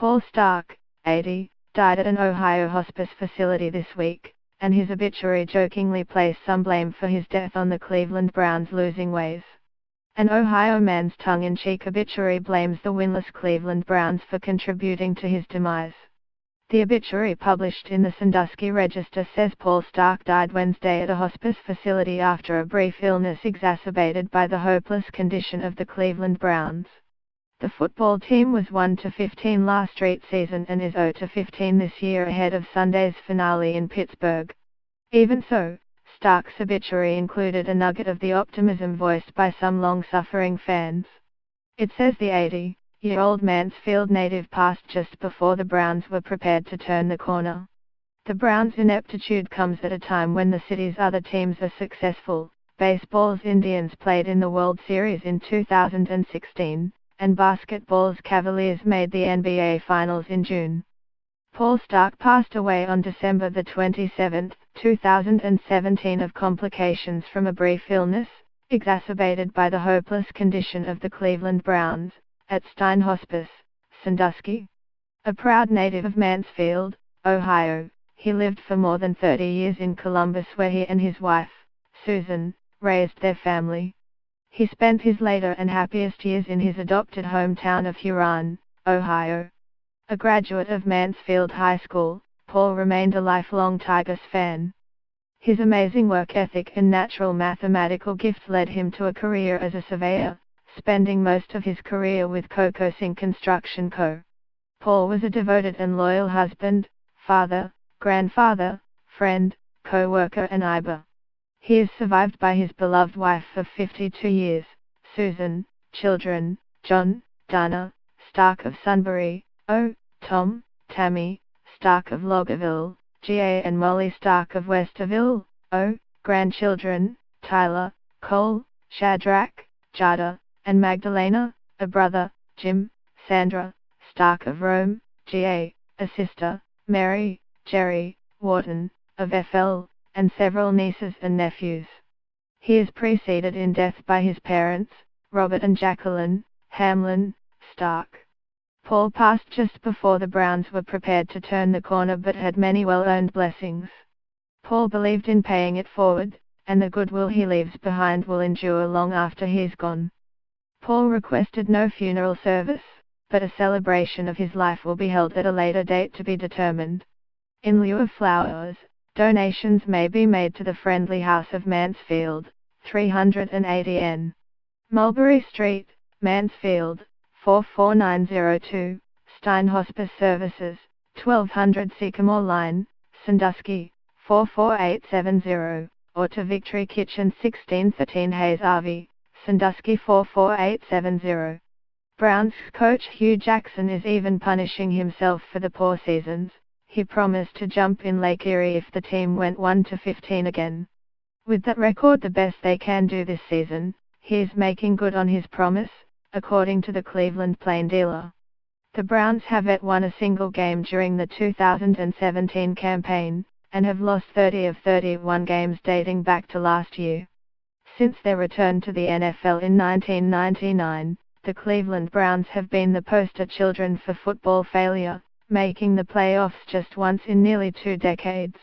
Paul Stark, 80, died at an Ohio hospice facility this week, and his obituary jokingly placed some blame for his death on the Cleveland Browns' losing ways. An Ohio man's tongue-in-cheek obituary blames the winless Cleveland Browns for contributing to his demise. The obituary published in the Sandusky Register says Paul Stark died Wednesday at a hospice facility after a brief illness exacerbated by the hopeless condition of the Cleveland Browns. The football team was 1-15 last street season and is 0-15 this year ahead of Sunday's finale in Pittsburgh. Even so, Stark's obituary included a nugget of the optimism voiced by some long-suffering fans. It says the 80-year-old Mansfield native passed just before the Browns were prepared to turn the corner. The Browns' ineptitude comes at a time when the city's other teams are successful. Baseball's Indians played in the World Series in 2016. And basketball's Cavaliers made the NBA Finals in June. Paul Stark passed away on December 27, 2017 of complications from a brief illness, exacerbated by the hopeless condition of the Cleveland Browns, at Stein Hospice, Sandusky. A proud native of Mansfield, Ohio, he lived for more than 30 years in Columbus where he and his wife, Susan, raised their family. He spent his later and happiest years in his adopted hometown of Huron, Ohio. A graduate of Mansfield High School, Paul remained a lifelong Tigers fan. His amazing work ethic and natural mathematical gift led him to a career as a surveyor, spending most of his career with Cocosing Construction Co. Paul was a devoted and loyal husband, father, grandfather, friend, co-worker and neighbor. He is survived by his beloved wife of 52 years, Susan, children, John, Dana, Stark of Sunbury, Tom, Tammy, Stark of Logerville, G.A. and Molly Stark of Westerville, grandchildren, Tyler, Cole, Shadrach, Jada, and Magdalena, a brother, Jim, Sandra, Stark of Rome, G.A., a sister, Mary, Jerry, Wharton, of FL, and several nieces and nephews. He is preceded in death by his parents, Robert and Jacqueline Hamlin Stark. Paul passed just before the Browns were prepared to turn the corner but had many well-earned blessings. Paul believed in paying it forward, and the goodwill he leaves behind will endure long after he's gone. Paul requested no funeral service, but a celebration of his life will be held at a later date to be determined. In lieu of flowers, donations may be made to the Friendly House of Mansfield, 380 N. Mulberry Street, Mansfield, 44902, Stein Hospice Services, 1200 Sycamore Line, Sandusky, 44870, or to Victory Kitchen 1613 Hayes RV, Sandusky 44870. Browns coach Hugh Jackson is even punishing himself for the poor seasons. He promised to jump in Lake Erie if the team went 1-15 again. With that record the best they can do this season, he is making good on his promise, according to the Cleveland Plain Dealer. The Browns haven't won a single game during the 2017 campaign, and have lost 30 of 31 games dating back to last year. Since their return to the NFL in 1999, the Cleveland Browns have been the poster children for football failure, making the playoffs just once in nearly 2 decades.